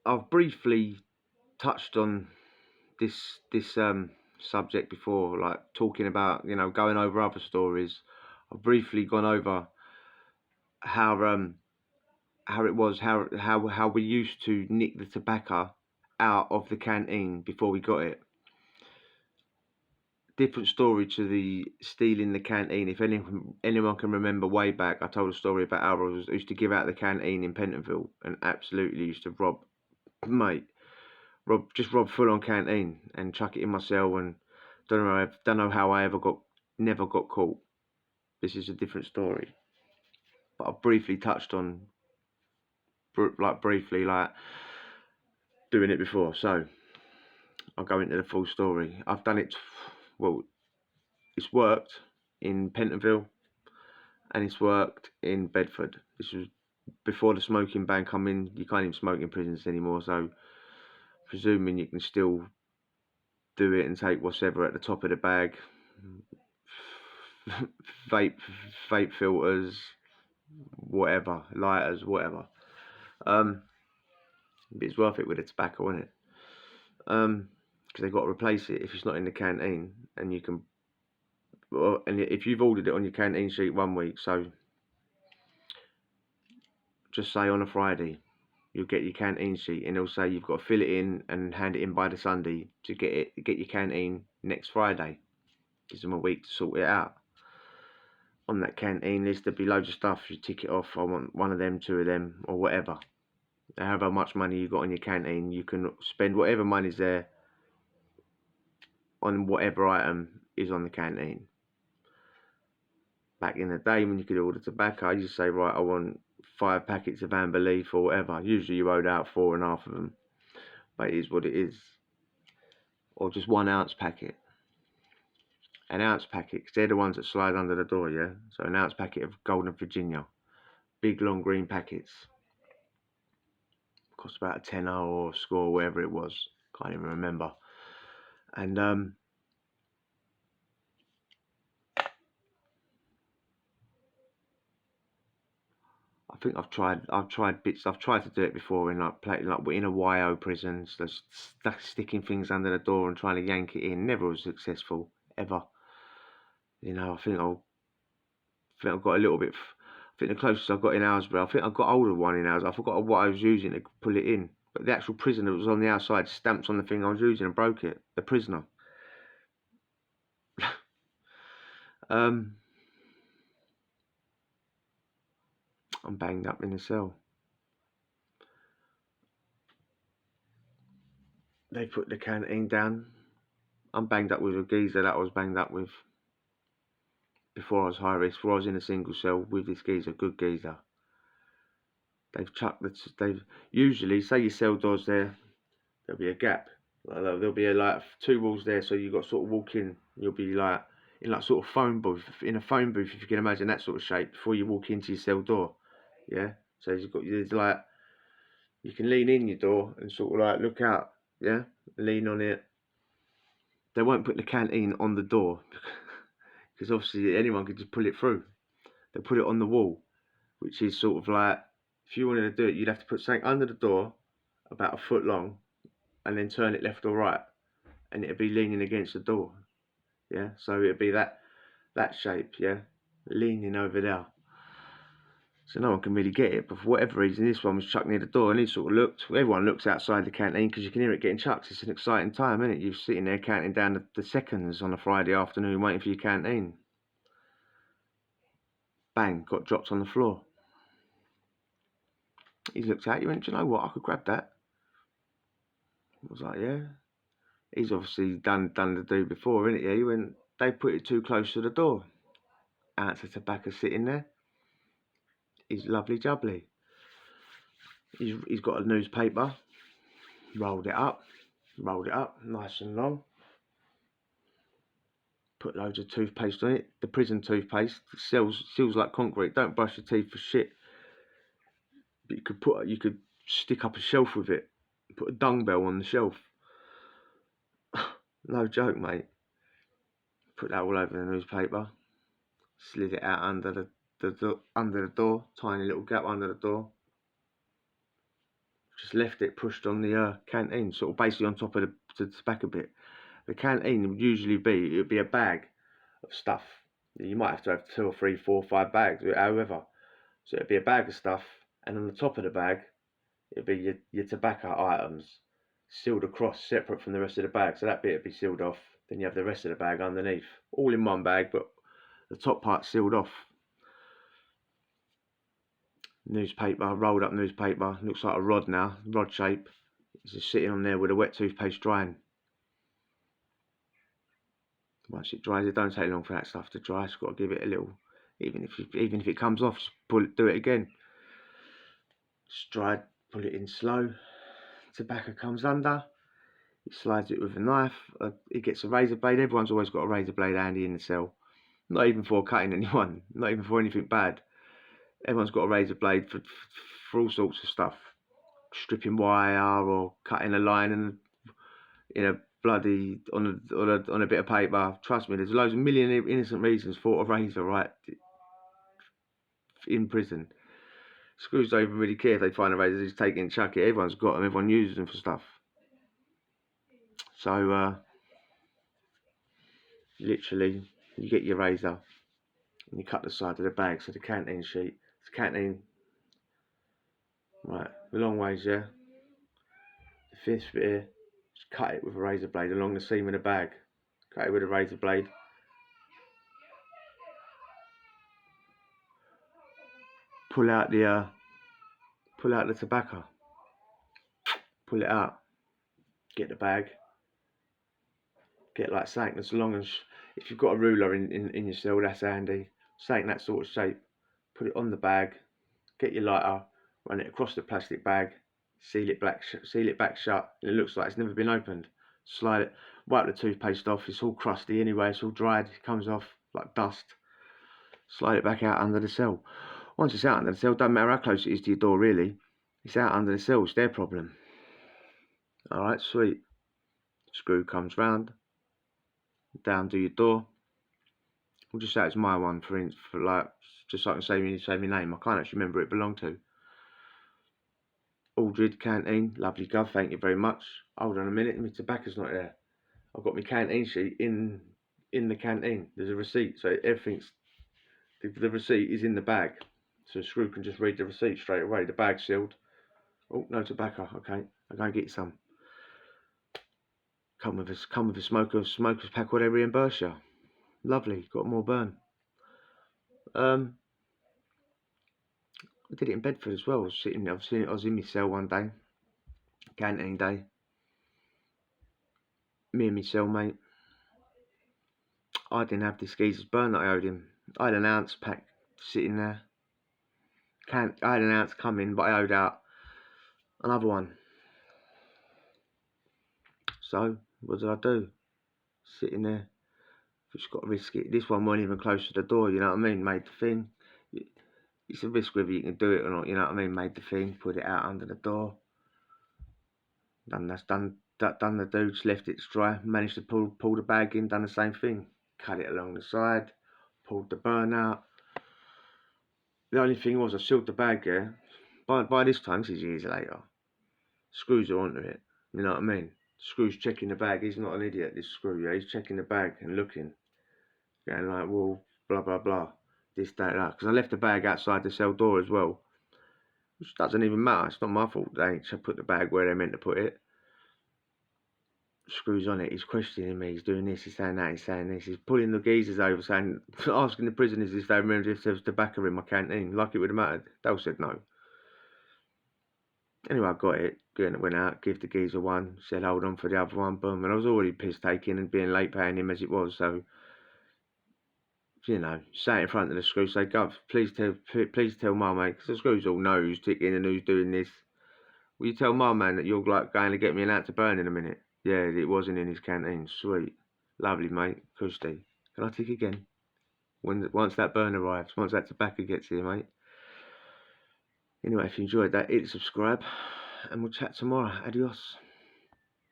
I've briefly touched on this subject before, like talking about, going over other stories. I've briefly gone over how how it was how we used to nick the tobacco out of the canteen before we got it. Different story to the stealing the canteen. If anyone can remember way back, I told a story about how I used to give out the canteen in Pentonville and absolutely used to rob, mate, rob full on canteen and chuck it in my cell, and don't know how I never got caught. This is a different story, but I've briefly touched on briefly like doing it before, so I'll go into the full story. I've done it. Well, it's worked in Pentonville and it's worked in Bedford. This was before the smoking ban come in. You can't even smoke in prisons anymore, so presuming you can still do it and take whatever at the top of the bag, vape vape filters, whatever, lighters, whatever. It's worth it with the tobacco, isn't it? Because they've got to replace it if it's not in the canteen, and you can. And if you've ordered it on your canteen sheet 1 week, so just say on a Friday, you'll get your canteen sheet, and it'll say you've got to fill it in and hand it in by the Sunday to get your canteen next Friday. Gives them a week to sort it out. On that canteen list, there'll be loads of stuff. You tick it off. I want one of them, two of them, or whatever. However much money you got on your canteen, you can spend whatever money's there on whatever item is on the canteen. Back in the day when you could order tobacco, you say, right, I want 5 packets of Amber Leaf or whatever. Usually you owed out 4.5 of them, but it is what it is. Or just 1 ounce packet. An ounce packet, because they're the ones that slide under the door, yeah? So an ounce packet of Golden Virginia. Big long green packets. Cost about a tenner or a score, whatever it was. Can't even remember. And I think I've tried bits. I've tried to do it before in in a YO prison, so sticking things under the door and trying to yank it in. Never was successful ever. I think I've got a little bit. I think the closest I got in Aylesbury, I think I got hold of one in Aylesbury. I forgot what I was using to pull it in, but the actual prisoner that was on the outside stamped on the thing I was using and broke it. The prisoner. I'm banged up in the cell. They put the canteen down. I'm banged up with a geezer that I was banged up with before I was high risk. Before I was in a single cell with this geezer, good geezer. They've chucked they've usually, say your cell door's there, there'll be a gap. There'll be like 2 walls there, so you've got to sort of walk in. You'll be like in like sort of phone booth, in a phone booth, if you can imagine that sort of shape before you walk into your cell door. Yeah. So there's like, you can lean in your door and sort of like look out. Yeah. Lean on it. They won't put the canteen on the door because obviously anyone could just pull it through. They'll put it on the wall, which is sort of like, if you wanted to do it, you'd have to put something under the door about 1 foot long and then turn it left or right, and it'd be leaning against the door. Yeah, so it'd be that shape, yeah, leaning over there. So no one can really get it, but for whatever reason, this one was chucked near the door, and he sort of looked. Everyone looks outside the canteen because you can hear it getting chucked. It's an exciting time, isn't it? You're sitting there counting down the seconds on a Friday afternoon waiting for your canteen. Bang, got dropped on the floor. He looked at you and went, do you know what? I could grab that. I was like, yeah. He's obviously done the do before, innit? Yeah, he went, they put it too close to the door. Ounce of tobacco sitting there. He's lovely jubbly. He's got a newspaper, rolled it up, nice and long. Put loads of toothpaste on it. The prison toothpaste seals like concrete. Don't brush your teeth for shit. But you could stick up a shelf with it. Put a dung bell on the shelf. No joke, mate. Put that all over the newspaper. Slid it out under the door. Tiny little gap under the door. just left it pushed on the canteen, sort of basically on top of the tobacco bit. The canteen would usually be, it would be a bag of stuff. You might have to have 2 or 3, 4, 5 bags, however. So it'd be a bag of stuff, and on the top of the bag, it'd be your tobacco items sealed across, separate from the rest of the bag. So that bit would be sealed off. Then you have the rest of the bag underneath, all in one bag, but the top part sealed off. Newspaper, rolled up newspaper, looks like a rod now, rod shape. It's just sitting on there with a wet toothpaste drying. Once it dries, it don't take long for that stuff to dry. It's got to give it a little, even if it comes off, just do it again. Just dry, pull it in slow. Tobacco comes under. He slides it with a knife. He gets a razor blade. Everyone's always got a razor blade handy in the cell. Not even for cutting anyone. Not even for anything bad. Everyone's got a razor blade for all sorts of stuff. Stripping wire or cutting a line in a bloody on a bit of paper. Trust me, there's loads of million innocent reasons for a razor, right? In prison. Screws don't even really care if they find a razor. They just take it and chuck it. Everyone's got them. Everyone uses them for stuff. So literally, you get your razor and you cut the side of the bag. So the canteen sheet. It's canteen. Right, the long ways, yeah. The fifth bit here, just cut it with a razor blade along the seam of the bag. Cut it with a razor blade. Pull out the tobacco. Pull it out. Get the bag. Get like something as long as, if you've got a ruler in your cell, that's handy. Something that sort of shape. Put it on the bag. Get your lighter. Run it across the plastic bag. Seal it back shut. And it looks like it's never been opened. Slide it. Wipe the toothpaste off. It's all crusty anyway. It's all dried. It comes off like dust. Slide it back out under the cell. Once it's out under the cell, doesn't matter how close it is to your door really. It's out under the cell. It's their problem. Alright, sweet. Screw comes round. Down to your door. We'll just say it's my one for like, just so I can say my name. I can't actually remember who it belonged to. Aldred canteen, lovely gov, thank you very much. Hold on a minute, my tobacco's not there. I've got my canteen sheet in the canteen. There's a receipt, so everything's, the receipt is in the bag. So the screw can just read the receipt straight away. The bag's sealed. Oh, no tobacco. Okay, I'll go and get some. Come with a smoker's pack where they reimburse you. Lovely, got more burn. I did it in Bedford as well. I was in my cell one day, canteen day. Me and my cellmate. I didn't have this geezer's burn that I owed him. I had an ounce pack sitting there. I had an ounce coming, but I owed out another one. So what did I do? Sitting there. Just got to risk it. This one wasn't even close to the door, you know what I mean? Made the thing. It's a risk whether you can do it or not, you know what I mean? Made the thing, put it out under the door. Done the do, just left it to dry. Managed to pull the bag in, done the same thing. Cut it along the side, pulled the burn out. The only thing was I sealed the bag, yeah. By this time, this is years later, screws are onto it, you know what I mean? Screw's checking the bag. He's not an idiot, this screw, yeah. He's checking the bag and looking. Going like, well, blah, blah, blah. This, that. Because I left the bag outside the cell door as well. Which doesn't even matter. It's not my fault they ain't put the bag where they meant to put it. Screws on it. He's questioning me. He's doing this. He's saying that. He's saying this. He's pulling the geezers over, saying, asking the prisoners if they remember if there was tobacco in my canteen. Like it would have mattered. They all said no. Anyway, I got it. Went out, give the geezer one. Said hold on for the other one. Boom. And I was already piss taking and being late paying him as it was. So, you know, sat in front of the screw, say, Gov, please tell my mate, because the screws all know who's ticking and who's doing this. Will you tell my man that you're like going to get me an out to burn in a minute? Yeah, it wasn't in his canteen. Sweet. Lovely, mate. Cushy. Can I tick again? Once that burn arrives, once that tobacco gets here, mate. Anyway, if you enjoyed that, hit subscribe, and we'll chat tomorrow. Adios.